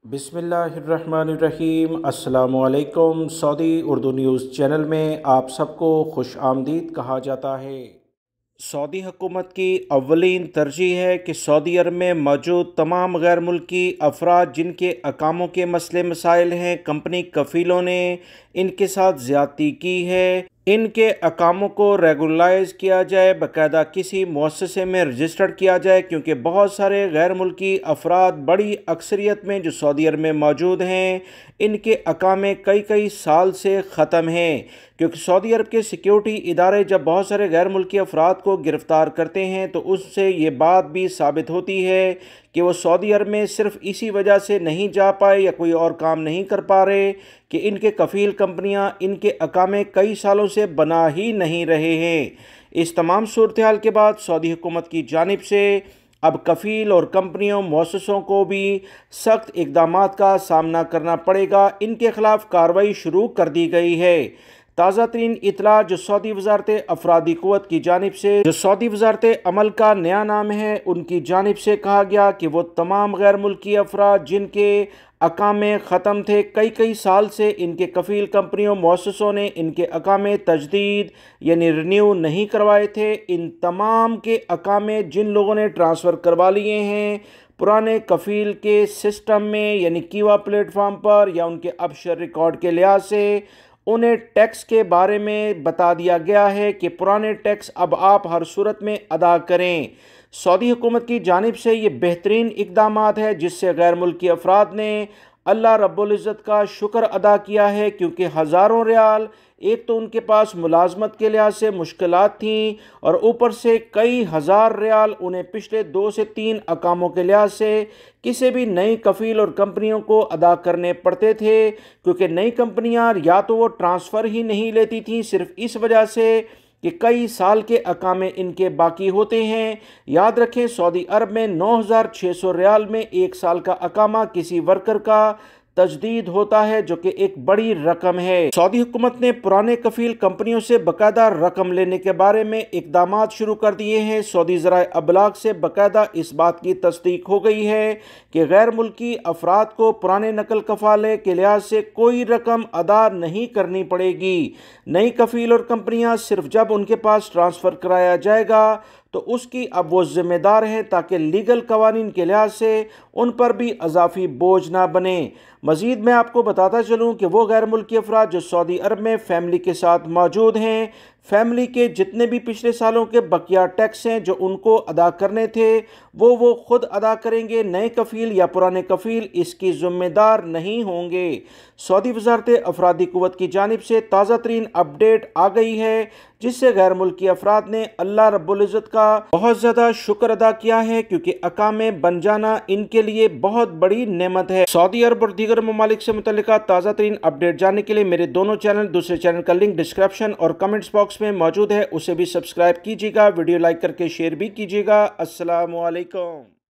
बिस्मिल्लाहिर्रहमानिर्रहीम। अस्सलामुअलैकुम। Saudi Urdu news channel में आप सबको खुश आमदीद कहा जाता है। सऊदी हुकूमत की अव्वलीन तरजीह है कि सऊदी अरब में मौजूद तमाम गैर मुल्की अफराद जिनके अकामों के मसले मसाइल हैं, कंपनी कफ़ीलों ने इनके साथ ज़्यादती की है। इनके अकामों को रेगुलाइज किया जाए, बाकायदा किसी मुअस्ससे में रजिस्टर्ड किया जाए, क्योंकि बहुत सारे गैर मुल्की अफराद बड़ी अक्सरियत में जो सऊदी अरब में मौजूद हैं, इनके अकामे कई कई साल से ख़त्म हैं। क्योंकि सऊदी अरब के सिक्योरिटी इदारे जब बहुत सारे गैर मुल्की अफराद को गिरफ़्तार करते हैं तो उससे ये बात भी साबित होती है कि वो सऊदी अरब में सिर्फ़ इसी वजह से नहीं जा पाए या कोई और काम नहीं कर पा रहे कि इनके कफ़ील कंपनियां इनके अकामे कई सालों से बना ही नहीं रहे हैं। इस तमाम सूरत हाल के बाद सऊदी हुकूमत की जानिब से अब कफ़ील और कंपनियों मुअस्ससों को भी सख्त इक़दामात का सामना करना पड़ेगा। इनके ख़िलाफ़ कार्रवाई शुरू कर दी गई है। ताज़ा तरीन इतला जो सऊदी वज़ारत अफरादी क़ुव्वत की जानिब से, जो सऊदी वज़ारत अमल का नया नाम है, उनकी जानिब से कहा गया कि वो तमाम गैर मुल्की अफराद जिनके अकामे ख़त्म थे, कई कई साल से इनके कफ़ील कंपनियों मुअस्ससों ने इनके अकामे तजदीद यानी रिन्यू नहीं करवाए थे, इन तमाम के अकामे जिन लोगों ने ट्रांसफ़र करवा लिए हैं पुराने कफ़ील के सिस्टम में यानी कीवा प्लेटफॉर्म पर या उनके अबशर रिकॉर्ड के लिहाज से, उन्हें टैक्स के बारे में बता दिया गया है कि पुराने टैक्स अब आप हर सूरत में अदा करें। सऊदी हुकूमत की जानिब से ये बेहतरीन इक़दामात है जिससे गैर मुल्की अफराद ने अल्लाह रब्बुल इज़्ज़त का शुक्र अदा किया है, क्योंकि हज़ारों रियाल एक तो उनके पास मुलाजमत के लिहाज से मुश्किलात थीं और ऊपर से कई हज़ार रियाल उन्हें पिछले 2 से 3 अकामों के लिहाज से किसी भी नई कफ़ील और कंपनियों को अदा करने पड़ते थे, क्योंकि नई कंपनियां या तो वो ट्रांसफ़र ही नहीं लेती थीं सिर्फ़ इस वजह से कि कई साल के अकामे इनके बाकी होते हैं। याद रखें, सऊदी अरब में 9,600 रियाल में 1 साल का अकामा किसी वर्कर का तजदीद होता है, जो कि एक बड़ी रकम है। सऊदी हुकूमत ने पुराने कफ़ील कंपनियों से बाकायदा रकम लेने के बारे में इक़दामात शुरू कर दिए हैं। सऊदी ज़राए अबलाग से बाकायदा इस बात की तस्दीक हो गई है कि गैर मुल्की अफराद को पुराने नकल कफ़ाले के लिहाज से कोई रकम अदा नहीं करनी पड़ेगी। नई कफ़ील और कंपनियां सिर्फ जब उनके पास ट्रांसफ़र कराया जाएगा तो उसकी अब वो ज़िम्मेदार हैं, ताकि लीगल कवानीन के लिहाज से उन पर भी अजाफी बोझ ना बने। मज़ीद मैं आपको बताता चलूँ कि वो गैर मुल्की अफराद जो सऊदी अरब में फ़ैमिली के साथ मौजूद हैं, फ़ैमिली के जितने भी पिछले सालों के बकिया टैक्स हैं जो उनको अदा करने थे वो खुद अदा करेंगे। नए कफ़ील या पुराने कफ़ील इसकी ज़िम्मेदार नहीं होंगे। सऊदी वज़ारत अफरादी क़ुव्वत की जानिब से ताज़ा तरीन अपडेट आ गई है, जिससे गैर मुल्की अफराद ने अल्लाह रब्बुल इज़्ज़त का बहुत ज़्यादा शुक्र अदा किया है, क्योंकि अकामे बन जाना इनके लिए बहुत बड़ी नेमत है। सऊदी अरब और दीगर ममालिक से मुतल्लिका ताज़ा तरीन अपडेट जानने के लिए मेरे दोनों चैनल, दूसरे चैनल का लिंक डिस्क्रिप्शन और कमेंट्स बॉक्स में मौजूद है, उसे भी सब्सक्राइब कीजिएगा। वीडियो लाइक करके शेयर भी कीजिएगा। अस्सलामु अलैकुम।